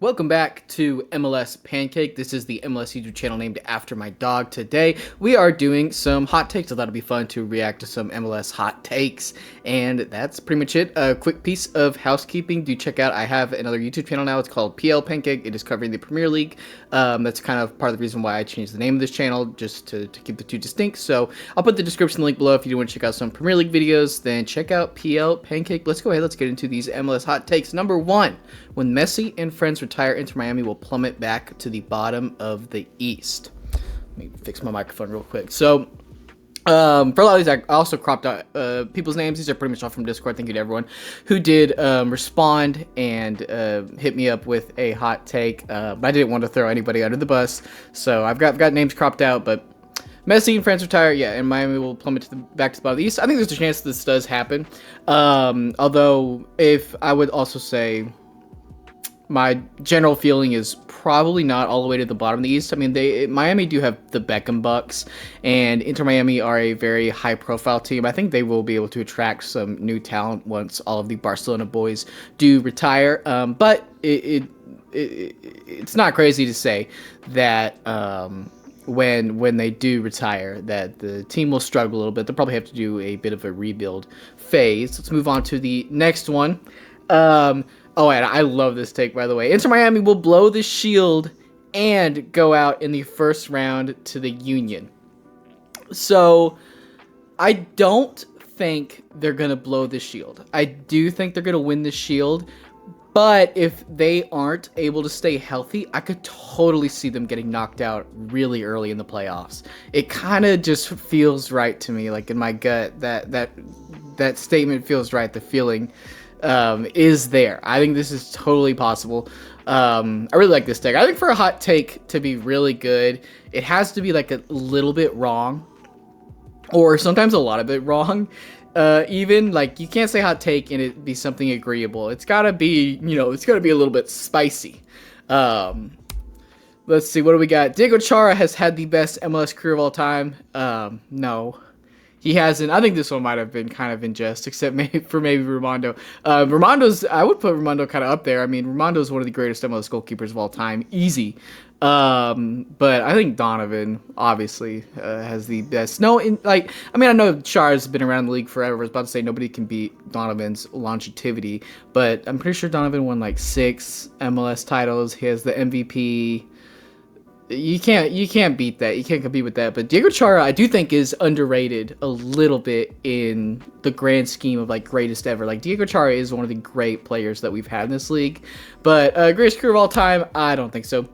Welcome back to MLS Pancake. This is the MLS YouTube channel named after my dog. Today, we are doing some hot takes. I thought it'd be fun to react to some MLS Hot Takes. And that's pretty much it. A quick piece of housekeeping. Do check out, I have another YouTube channel now. It's called PL Pancake. It is covering the Premier League. That's kind of part of the reason why I changed the name of this channel, just to keep the two distinct. So I'll put the description link below if you do want to check out some Premier League videos. Then check out PL Pancake. Let's go ahead. Let's get into these MLS Hot Takes. Number one, when Messi and friends retire, Inter Miami will plummet back to the bottom of the East. Let me fix my microphone real quick. So, for a lot of these, I also cropped out people's names. These are pretty much all from Discord. Thank you to everyone who did respond and hit me up with a hot take. But I didn't want to throw anybody under the bus, so I've got names cropped out. But Messi and friends retire, yeah, and Miami will plummet to back to the bottom of the East. I think there's a chance this does happen. Although, if I would also say, my general feeling is probably not all the way to the bottom of the East. I mean, Miami do have the Beckham Bucks, and Inter Miami are a very high-profile team. I think they will be able to attract some new talent once all of the Barcelona boys do retire. But it's not crazy to say that when they do retire, that the team will struggle a little bit. They'll probably have to do a bit of a rebuild phase. Let's move on to the next one. Oh, and I love this take, by the way. Inter Miami will blow the Shield and go out in the first round to the Union. So, I don't think they're going to blow the Shield. I do think they're going to win the Shield. But if they aren't able to stay healthy, I could totally see them getting knocked out really early in the playoffs. It kind of just feels right to me, like in my gut, that statement feels right. The feeling is there. I think this is totally possible. I really like this take. I think for a hot take to be really good, it has to be like a little bit wrong, or sometimes a lot of it wrong. Even like you can't say hot take and it be something agreeable. It's gotta be, it's gotta be a little bit spicy. Let's see, what do we got? Diego Chara has had the best MLS career of all time. No. He hasn't. I think this one might have been kind of in jest, except maybe Ramondo. I would put Ramondo kind of up there. I mean, Ramondo's one of the greatest MLS goalkeepers of all time. Easy. But I think Donovan, obviously, has the best. I know Char's been around the league forever. I was about to say nobody can beat Donovan's longevity, but I'm pretty sure Donovan won like 6 MLS titles. He has the MVP. You can't beat that. You can't compete with that. But Diego Chara, I do think, is underrated a little bit in the grand scheme of like greatest ever. Like Diego Chara is one of the great players that we've had in this league, but greatest career of all time, I don't think so.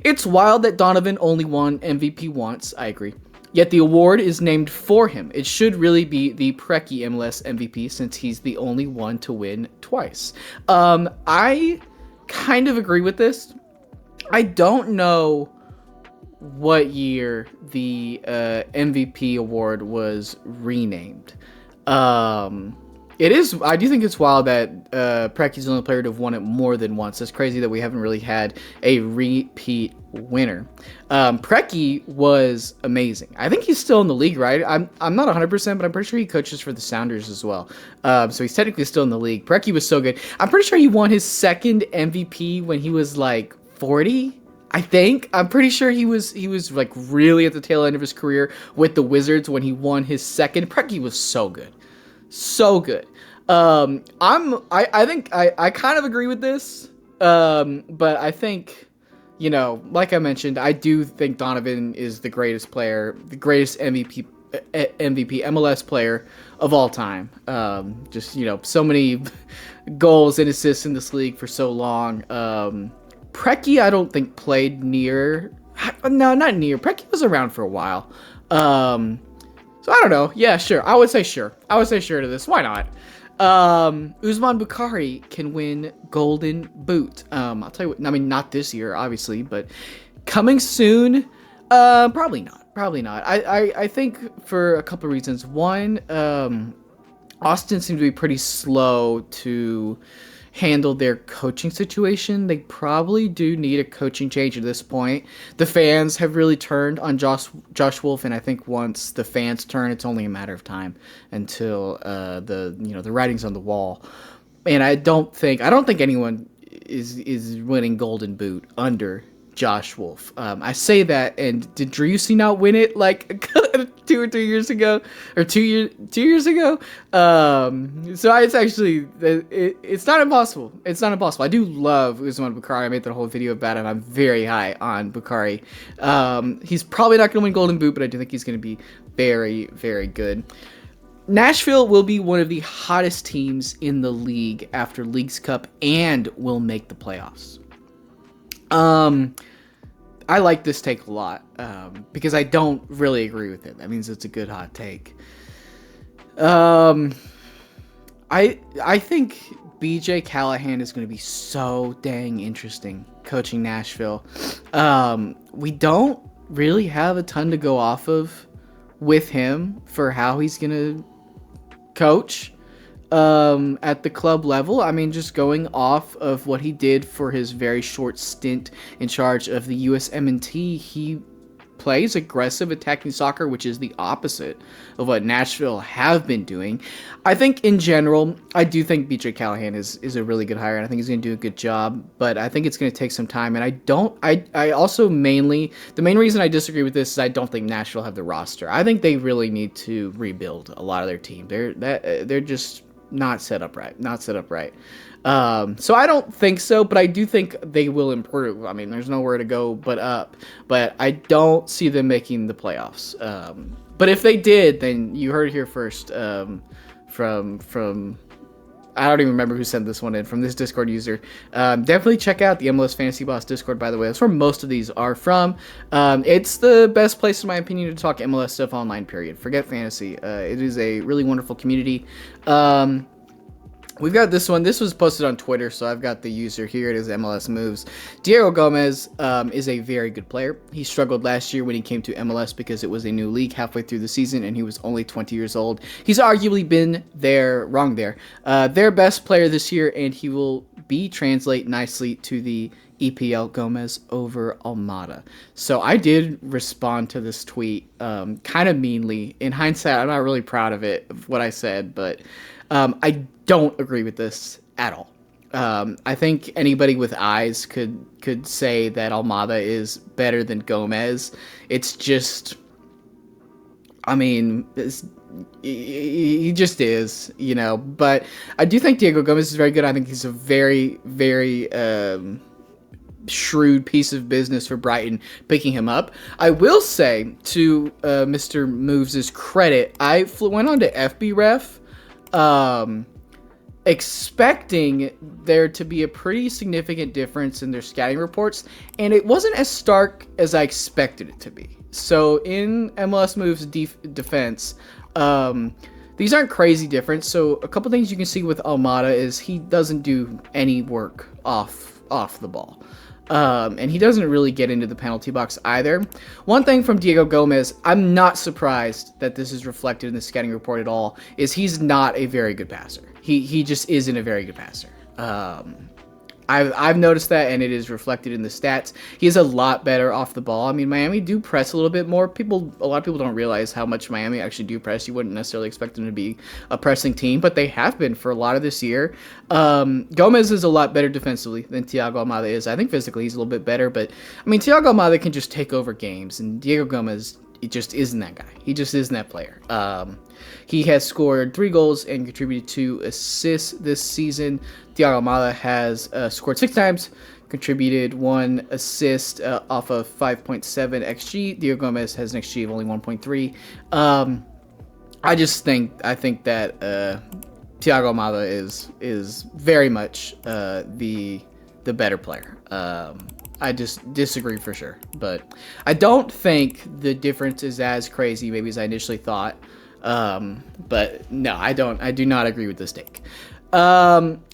It's wild that Donovan only won MVP once. I agree. Yet the award is named for him. It should really be the Preki MLS MVP since he's the only one to win twice. I kind of agree with this. I don't know what year the MVP award was renamed. I do think it's wild that Preki's the only player to have won it more than once. It's crazy that we haven't really had a repeat winner. Preki was amazing. I think he's still in the league, right? I'm not 100%, but I'm pretty sure he coaches for the Sounders as well. So he's technically still in the league. Preki was so good. I'm pretty sure he won his second MVP when he was like 40. I'm pretty sure he was like really at the tail end of his career with the Wizards when he won his second. Preki was so good. So good. I think I kind of agree with this. But I think, like I mentioned, I do think Donovan is the greatest player, the greatest MVP MLS player of all time. So many goals and assists in this league for so long. Preki, I don't think played near. No, not near. Preki was around for a while. So I don't know. Yeah, sure. I would say sure to this. Why not? Usman Bukhari can win Golden Boot. I'll tell you what. I mean, not this year, obviously, but coming soon. Probably not. I think for a couple of reasons. One, Austin seemed to be pretty slow to handle their coaching situation. They probably do need a coaching change at this point. The fans have really turned on Josh Wolf, and I think once the fans turn, it's only a matter of time until the writing's on the wall. And I don't think anyone is winning Golden Boot under Josh Wolf. I say that, and did Driussi not win it like 2 or 3 years ago, or 2 years ago? So it's actually it's not impossible. It's not impossible. I do love Usman Bukhari. I made that whole video about him. I'm very high on Bukhari. He's probably not going to win Golden Boot, but I do think he's going to be very, very good. Nashville will be one of the hottest teams in the league after Leagues Cup and will make the playoffs. I like this take a lot, because I don't really agree with it. That means it's a good hot take. I think BJ Callahan is going to be so dang interesting coaching Nashville. We don't really have a ton to go off of with him for how he's going to coach at the club level. I mean, just going off of what he did for his very short stint in charge of the USMNT, he plays aggressive attacking soccer, which is the opposite of what Nashville have been doing. I think in general, I do think BJ Callahan is a really good hire, and I think he's going to do a good job, but I think it's going to take some time, and I also the main reason I disagree with this is I don't think Nashville have the roster. I think they really need to rebuild a lot of their team. They're just not set up right. So I don't think so, but I do think they will improve. I mean, there's nowhere to go but up, but I don't see them making the playoffs. But if they did, then you heard it here first, from I don't even remember who sent this one in, from this Discord user. Definitely check out the MLS Fantasy Boss Discord, by the way. That's where most of these are from. It's the best place, in my opinion, to talk MLS stuff online, period. Forget fantasy. It is a really wonderful community. We've got this one. This was posted on Twitter, so I've got the user here. It is MLS Moves. Diego Gomez is a very good player. He struggled last year when he came to MLS because it was a new league halfway through the season, and he was only 20 years old. He's arguably been wrong there. Their best player this year, and he will translate nicely to the EPL Gomez over Almada. So I did respond to this tweet kind of meanly. In hindsight, I'm not really proud of it, of what I said, but I don't agree with this at all. I think anybody with eyes could say that Almada is better than Gomez. It's just, I mean, he just is, you know. But I do think Diego Gomez is very good. I think he's a very, very shrewd piece of business for Brighton picking him up. I will say, to Mr. Moves' credit, I went on to FBref expecting there to be a pretty significant difference in their scouting reports, and it wasn't as stark as I expected it to be. So in MLS Moves defense, these aren't crazy different. So a couple things you can see with Almada is he doesn't do any work off the ball. And he doesn't really get into the penalty box either. One thing from Diego Gomez, I'm not surprised that this is reflected in the scouting report at all, is he's not a very good passer. He just isn't a very good passer. I've noticed that, and it is reflected in the stats. He's a lot better off the ball. I mean, Miami do press a little bit more. A lot of people don't realize how much Miami actually do press. You wouldn't necessarily expect them to be a pressing team, but they have been for a lot of this year. Gomez is a lot better defensively than Thiago Almada is. I think physically he's a little bit better, but I mean, Thiago Almada can just take over games, and Diego Gomez, he just isn't that guy. He just isn't that player. He has scored 3 goals and contributed 2 assists this season. Thiago Almada has scored 6 times, contributed 1 assist off of 5.7 XG. Diego Gomez has an XG of only 1.3. I think that Thiago Almada is very much the better player. I just disagree for sure, but I don't think the difference is as crazy maybe as I initially thought. But no, I do not agree with this take.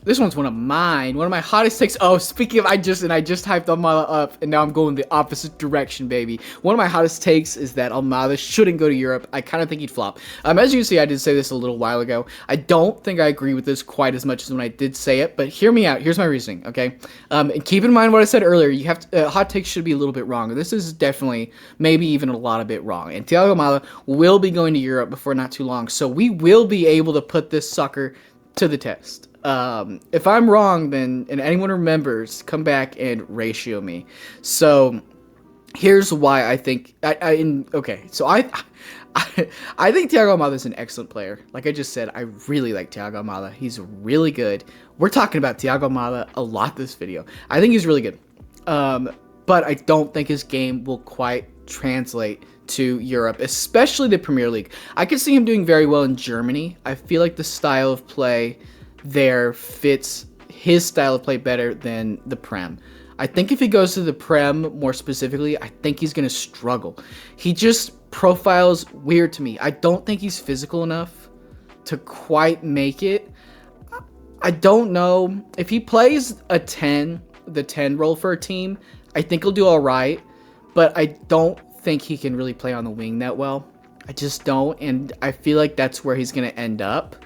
This one's one of my hottest takes. Oh, speaking of, I just hyped Almada up, and now I'm going the opposite direction, baby. One of my hottest takes is that Almada shouldn't go to Europe. I kind of think he'd flop. As you can see, I did say this a little while ago. I don't think I agree with this quite as much as when I did say it, but hear me out. Here's my reasoning, okay? And keep in mind what I said earlier. You have to, hot takes should be a little bit wrong. This is definitely, maybe even a lot of bit wrong. And Thiago Almada will be going to Europe before not too long, so we will be able to put this sucker to the test. If I'm wrong, then and anyone remembers, come back and ratio me. So here's why I think okay. So I think Thiago Almada is an excellent player. Like I just said, I really like Thiago Almada. He's really good. We're talking about Thiago Almada a lot this video. I think he's really good. But I don't think his game will quite translate to Europe, especially the Premier League. I could see him doing very well in Germany. I feel like the style of play there fits his style of play better than the Prem. I think if he goes to the Prem more specifically, I think he's going to struggle. He just profiles weird to me. I don't think he's physical enough to quite make it. I don't know. If he plays a 10, the 10 role for a team, I think he'll do all right. But I don't think he can really play on the wing that well. I just don't. And I feel like that's where he's going to end up.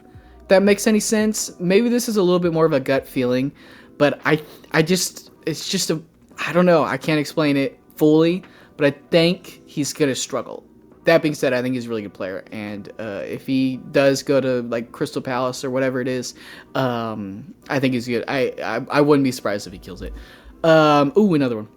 If that makes any sense. Maybe this is a little bit more of a gut feeling. But I just, it's just I don't know. I can't explain it fully. But I think he's going to struggle. That being said, I think he's a really good player. And if he does go to like Crystal Palace or whatever it is, I think he's good. I wouldn't be surprised if he kills it. Another one.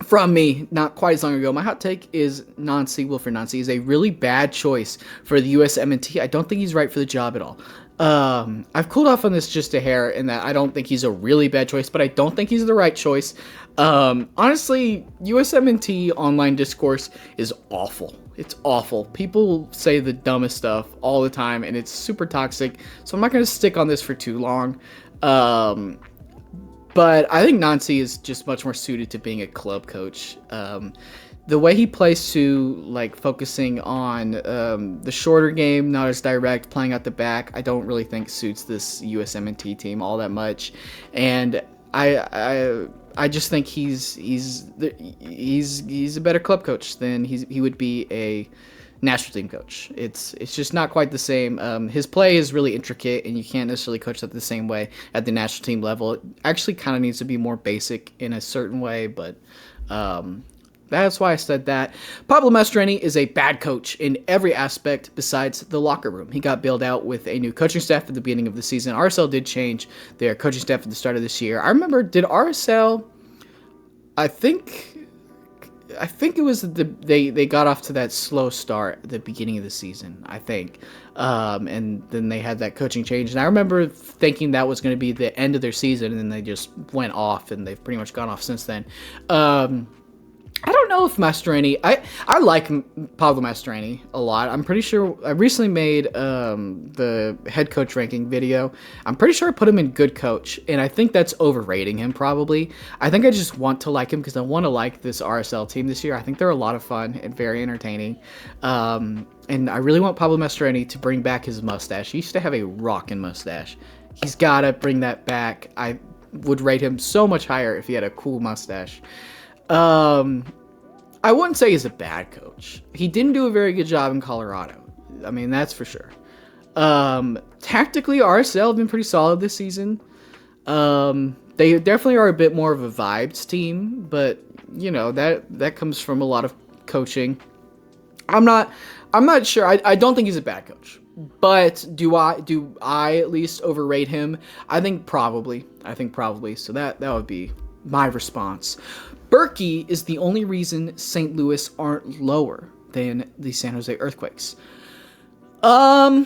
From me, not quite as long ago, my hot take is Nancy. Wilfred Nancy is a really bad choice for the USMNT. I don't think he's right for the job at all. I've cooled off on this just a hair in that I don't think he's a really bad choice, but I don't think he's the right choice. Honestly, USMNT online discourse is awful. It's awful. People say the dumbest stuff all the time, and it's super toxic, so I'm not going to stick on this for too long. But I think Nancy is just much more suited to being a club coach. The way he plays to like focusing on the shorter game, not as direct, playing out the back, I don't really think suits this USMNT team all that much. And I just think he's a better club coach than he would be a national team coach. It's just not quite the same. His play is really intricate, and you can't necessarily coach that the same way at the national team level. It actually kind of needs to be more basic in a certain way, but that's why I said that. Pablo Mastroeni is a bad coach in every aspect besides the locker room. He got bailed out with a new coaching staff at the beginning of the season. RSL did change their coaching staff at the start of this year. I remember, did RSL, I think it was they got off to that slow start at the beginning of the season, I think. And then they had that coaching change. And I remember thinking that was going to be the end of their season, and then they just went off, and they've pretty much gone off since then. I don't know if Mastroeni... I like Pablo Mastroeni a lot. I'm pretty sure... I recently made the head coach ranking video. I'm pretty sure I put him in good coach, and I think that's overrating him, probably. I think I just want to like him because I want to like this RSL team this year. I think they're a lot of fun and very entertaining. And I really want Pablo Mastroeni to bring back his mustache. He used to have a rockin' mustache. He's got to bring that back. I would rate him so much higher if he had a cool mustache. I wouldn't say he's a bad coach. He didn't do a very good job in Colorado. I mean, that's for sure. Tactically, RSL have been pretty solid this season. They definitely are a bit more of a vibes team, but you know, that comes from a lot of coaching. I'm not sure. I don't think he's a bad coach. But do I at least overrate him? I think probably. So that would be my response. Berkey is the only reason St. Louis aren't lower than the San Jose Earthquakes. I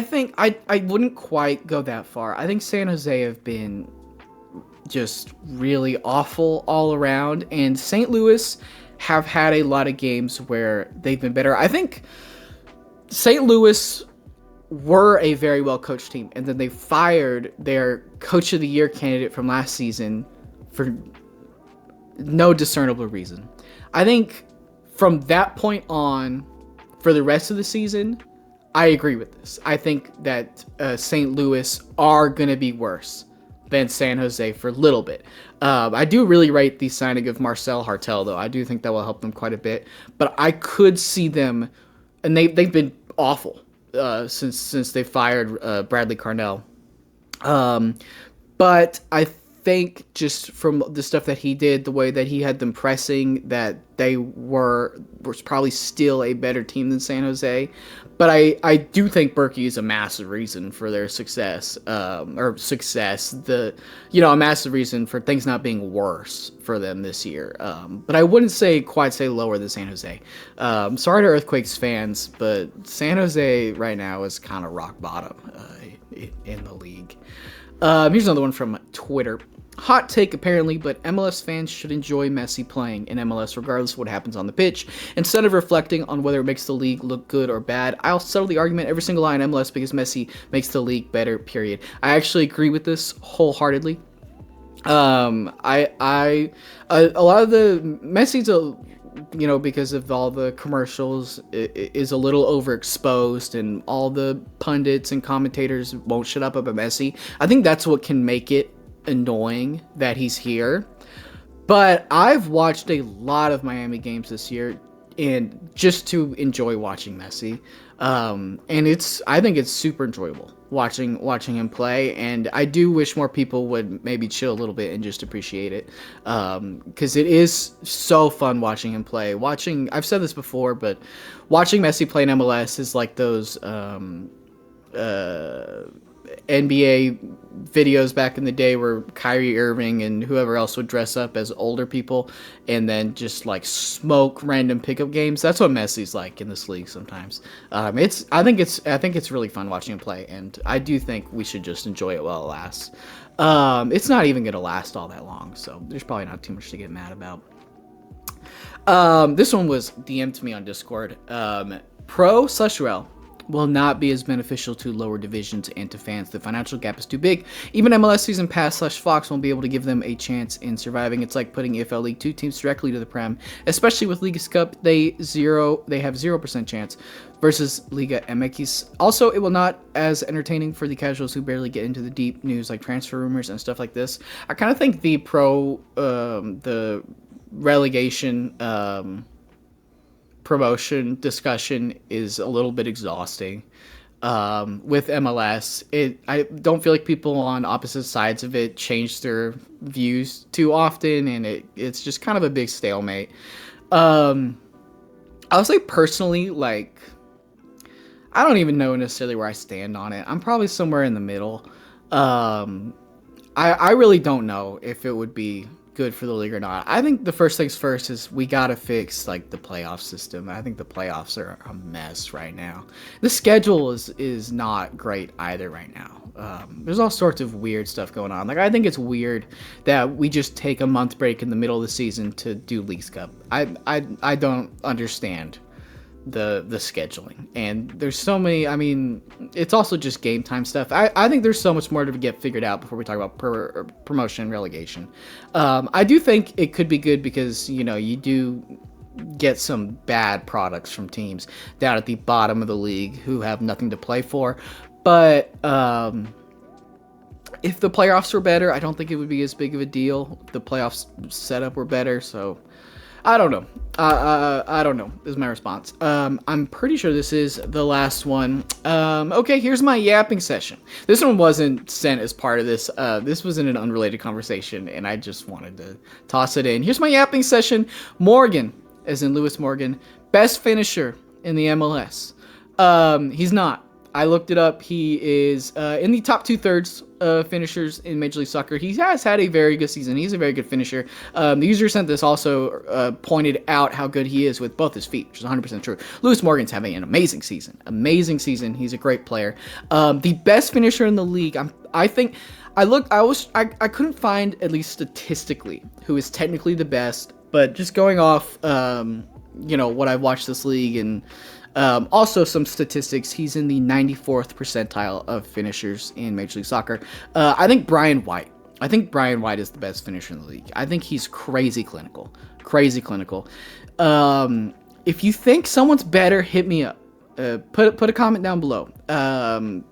think I wouldn't quite go that far. I think San Jose have been just really awful all around, and St. Louis have had a lot of games where they've been better. I think St. Louis were a very well coached team, and then they fired their coach of the year candidate from last season for no discernible reason. I think from that point on, for the rest of the season, I agree with this. I think that St. Louis are going to be worse than San Jose for a little bit. I do really rate the signing of Marcel Hartel, though. I do think that will help them quite a bit. But I could see them, and they've been awful since they fired Bradley Carnell. But I think just from the stuff that he did, the way that he had them pressing, that they was probably still a better team than San Jose. But I do think Berkey is a massive reason for their success, a massive reason for things not being worse for them this year. But I wouldn't quite say lower than San Jose. Sorry to Earthquakes fans, but San Jose right now is kind of rock bottom in the league. Here's another one from Twitter. Hot take apparently, but MLS fans should enjoy Messi playing in MLS regardless of what happens on the pitch. Instead of reflecting on whether it makes the league look good or bad, I'll settle the argument every single line MLS because Messi makes the league better, period. I actually agree with this wholeheartedly. A lot of the Messi's because of all the commercials, is a little overexposed, and all the pundits and commentators won't shut up about Messi. I think that's what can make it annoying that he's here. But I've watched a lot of Miami games this year, and just to enjoy watching Messi. And I think it's super enjoyable watching him play, and I do wish more people would maybe chill a little bit and just appreciate it, because it is so fun watching him play. I've said this before, but watching Messi play in MLS is like those NBA videos back in the day where Kyrie Irving and whoever else would dress up as older people and then just like smoke random pickup games. That's what Messi's like in this league sometimes. I think it's really fun watching him play, and I do think we should just enjoy it while it lasts. It's not even gonna last all that long, so there's probably not too much to get mad about. This one was DM'd to me on Discord. Pro/Rel will not be as beneficial to lower divisions and to fans. The financial gap is too big. Even MLS Season Pass/Fox won't be able to give them a chance in surviving. It's like putting EFL League 2 teams directly to the Prem, especially with Liga Cup. They have 0% chance versus Liga MX. Also, it will not as entertaining for the casuals who barely get into the deep news like transfer rumors and stuff like this. I kind of think the relegation promotion discussion is a little bit exhausting with MLS. I don't feel like people on opposite sides of it change their views too often, and it's just kind of a big stalemate. I would say personally, like, I don't even know necessarily where I stand on it. I'm probably somewhere in the middle. I really don't know if it would be good for the league or not. I think the first things first is we gotta fix like the playoff system. I think the playoffs are a mess right now. The schedule is not great either right now. There's all sorts of weird stuff going on. Like, I think it's weird that we just take a month break in the middle of the season to do Leagues Cup. I don't understand the scheduling, and there's so many. I mean, it's also just game time stuff. I think there's so much more to get figured out before we talk about promotion and relegation. I do think it could be good because you do get some bad products from teams down at the bottom of the league who have nothing to play for. But if the playoffs were better, I don't think it would be as big of a deal. If the playoffs setup were better, so I don't know. I don't know is my response. I'm pretty sure this is the last one. Okay, here's my yapping session. This one wasn't sent as part of this. This was in an unrelated conversation, and I just wanted to toss it in. Here's my yapping session. Morgan, as in Lewis Morgan, best finisher in the MLS. He's not. I looked it up. He is in the top 2/3 finishers in Major League Soccer. He has had a very good season. He's a very good finisher. The user sent this also pointed out how good he is with both his feet, which is 100% true. Lewis Morgan's having an amazing season. Amazing season. He's a great player. The best finisher in the league. I think I couldn't find, at least statistically, who is technically the best. But just going off, what I've watched this league and also some statistics, he's in the 94th percentile of finishers in Major League Soccer. I think Brian White is the best finisher in the league. I think he's crazy clinical. If you think someone's better, hit me up. Put a comment down below,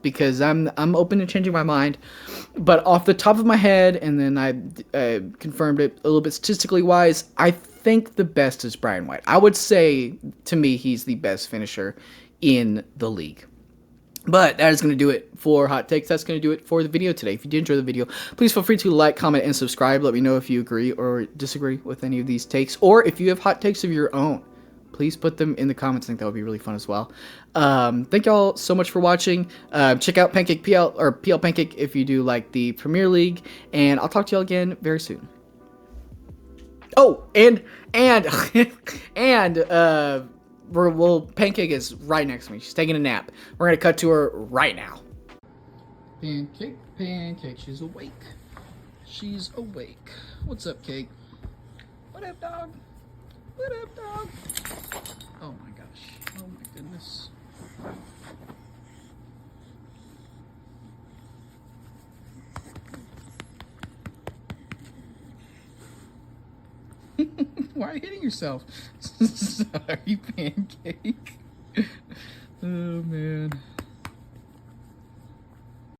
because I'm open to changing my mind. But off the top of my head, and then I confirmed it a little bit statistically wise, I think the best is Brian White. I would say, to me, he's the best finisher in the league. But that is going to do it for Hot Takes. That's going to do it for the video today. If you did enjoy the video, please feel free to like, comment, and subscribe. Let me know if you agree or disagree with any of these takes, or if you have hot takes of your own. Please put them in the comments. I think that would be really fun as well. Thank y'all so much for watching. Check out Pancake PL or PL Pancake if you do like the Premier League, and I'll talk to y'all again very soon. Oh, and Pancake is right next to me. She's taking a nap. We're gonna cut to her right now. Pancake, Pancake, she's awake. She's awake. What's up, Cake? What up, dog? What up, dog? Oh my gosh. Oh my goodness. Why are you hitting yourself? Sorry, Pancake. Oh, man.